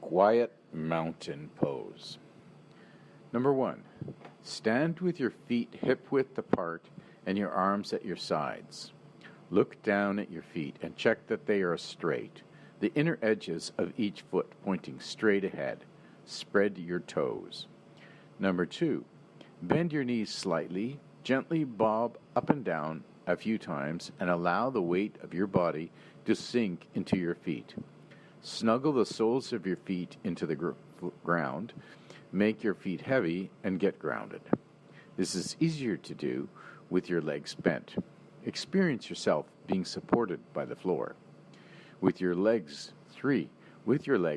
Quiet mountain pose. Number 1. Stand with your feet hip-width apart and your arms at your sides. Look down at your feet and check that they are straight, the inner edges of each foot pointing straight ahead. Spread your toes. Number 2. Bend your knees slightly, gently bob up and down a few times, and allow the weight of your body to sink into your feet. Snuggle the soles of your feet into the ground. Make your feet heavy and get grounded. This is easier to do with your legs bent. Experience yourself being supported by the floor. With your legs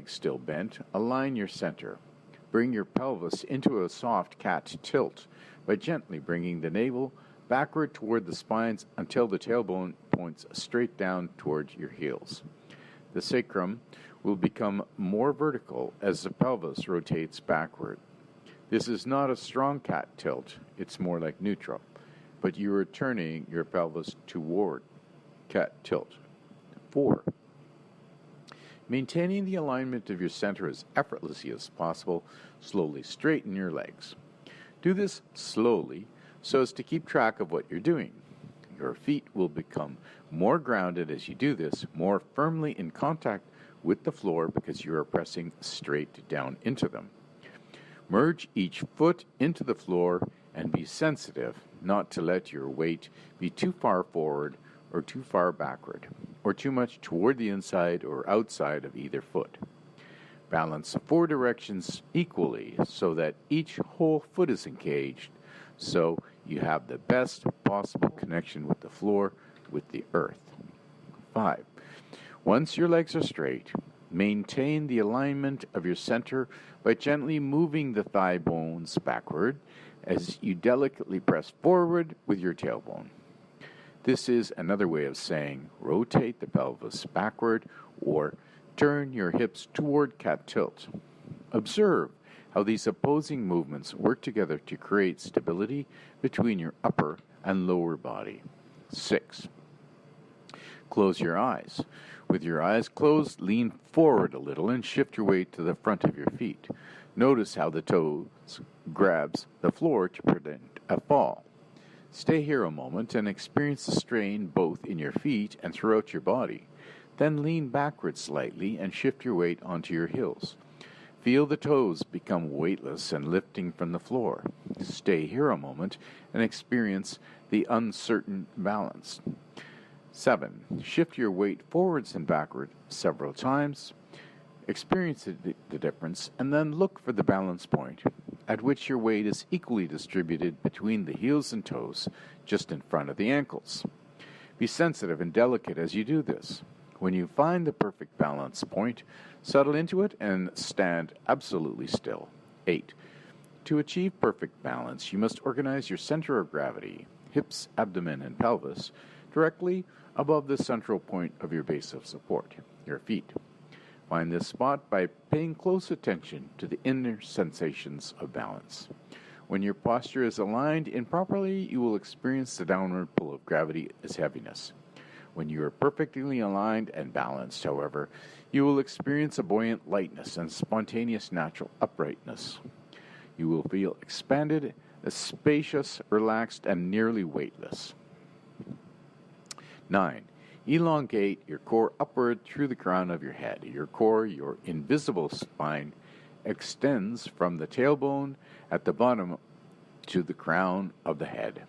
still bent, align your center. Bring your pelvis into a soft cat tilt by gently bringing the navel backward toward the spines until the tailbone points straight down toward your heels. The sacrum will become more vertical as the pelvis rotates backward. This is not a strong cat tilt, it's more like neutral, but you are turning your pelvis toward cat tilt. 4. Maintaining the alignment of your center as effortlessly as possible, slowly straighten your legs. Do this slowly so as to keep track of what you're doing. Your feet will become more grounded as you do this, more firmly in contact with the floor because you are pressing straight down into them. Merge each foot into the floor and be sensitive not to let your weight be too far forward or too far backward, or too much toward the inside or outside of either foot. Balance the 4 directions equally so that each whole foot is engaged, so you have the best possible connection with the floor, with the earth. 5. Once your legs are straight, maintain the alignment of your center by gently moving the thigh bones backward as you delicately press forward with your tailbone. This is another way of saying rotate the pelvis backward or turn your hips toward cat tilt. Observe how these opposing movements work together to create stability between your upper and lower body. 6. Close your eyes. With your eyes closed, lean forward a little and shift your weight to the front of your feet. Notice how the toes grabs the floor to prevent a fall. Stay here a moment and experience the strain both in your feet and throughout your body. Then lean backward slightly and shift your weight onto your heels. Feel the toes become weightless and lifting from the floor. Stay here a moment and experience the uncertain balance. 7. Shift your weight forwards and backward several times. Experience the difference and then look for the balance point at which your weight is equally distributed between the heels and toes, just in front of the ankles. Be sensitive and delicate as you do this. When you find the perfect balance point, settle into it and stand absolutely still. 8. To achieve perfect balance, you must organize your center of gravity, hips, abdomen, and pelvis, directly above the central point of your base of support, your feet. Find this spot by paying close attention to the inner sensations of balance. When your posture is aligned improperly, you will experience the downward pull of gravity as heaviness. When you are perfectly aligned and balanced, however, you will experience a buoyant lightness and spontaneous natural uprightness. You will feel expanded, spacious, relaxed, and nearly weightless. 9. Elongate your core upward through the crown of your head. Your core, your invisible spine, extends from the tailbone at the bottom to the crown of the head.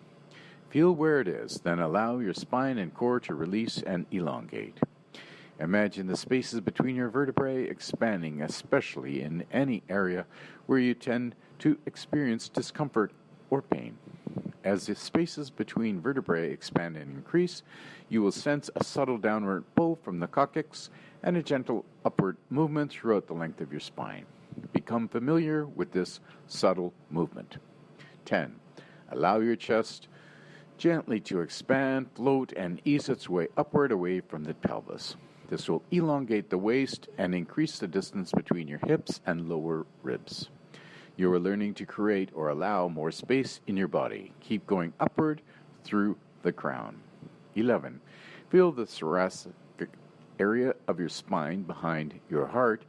Feel where it is, then allow your spine and core to release and elongate. Imagine the spaces between your vertebrae expanding, especially in any area where you tend to experience discomfort or pain. As the spaces between vertebrae expand and increase, you will sense a subtle downward pull from the coccyx and a gentle upward movement throughout the length of your spine. Become familiar with this subtle movement. 10. Allow your chest gently to expand, float, and ease its way upward away from the pelvis. This will elongate the waist and increase the distance between your hips and lower ribs. You are learning to create or allow more space in your body. Keep going upward through the crown. 11. Feel the thoracic area of your spine behind your heart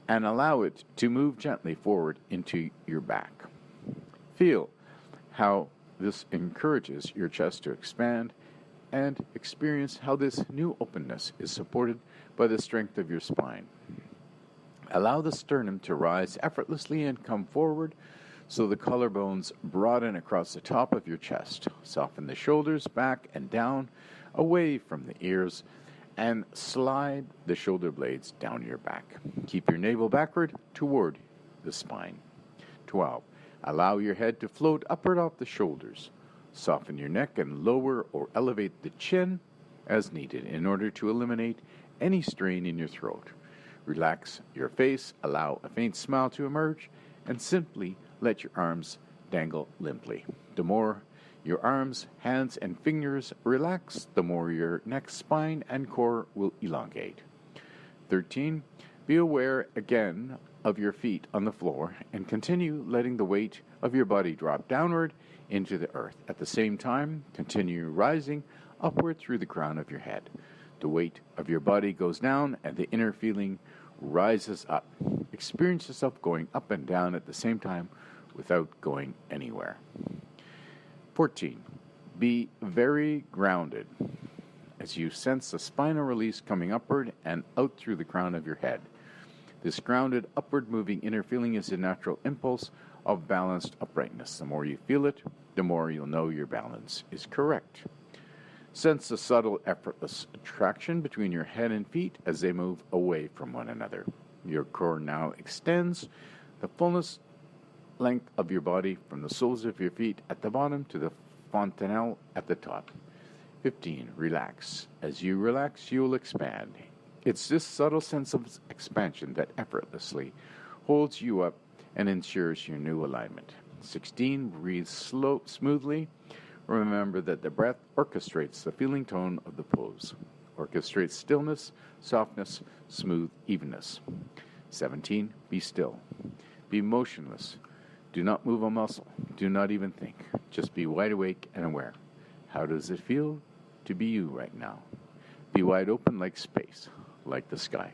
and allow it to move gently forward into your back. Feel how this encourages your chest to expand, and experience how this new openness is supported by the strength of your spine. Allow the sternum to rise effortlessly and come forward so the collarbones broaden across the top of your chest. Soften the shoulders back and down, away from the ears, and slide the shoulder blades down your back. Keep your navel backward toward the spine. 12. Allow your head to float upward off the shoulders. Soften your neck and lower or elevate the chin as needed in order to eliminate any strain in your throat. Relax your face, allow a faint smile to emerge, and simply let your arms dangle limply. The more your arms, hands, and fingers relax, the more your neck, spine, and core will elongate. 13. Be aware again of your feet on the floor and continue letting the weight of your body drop downward into the earth. At the same time, continue rising upward through the crown of your head. The weight of your body goes down and the inner feeling rises up. Experience yourself going up and down at the same time without going anywhere. 14. Be very grounded as you sense the spinal release coming upward and out through the crown of your head. This grounded, upward moving inner feeling is a natural impulse of balanced uprightness. The more you feel it, the more you'll know your balance is correct. Sense the subtle, effortless attraction between your head and feet as they move away from one another. Your core now extends the fullness length of your body from the soles of your feet at the bottom to the fontanelle at the top. 15. Relax. As you relax, you will expand. It's this subtle sense of expansion that effortlessly holds you up and ensures your new alignment. 16. Breathe smoothly. Remember that the breath orchestrates the feeling tone of the pose. Orchestrates stillness, softness, smooth evenness. 17. Be still. Be motionless. Do not move a muscle. Do not even think. Just be wide awake and aware. How does it feel to be you right now? Be wide open like space, like the sky.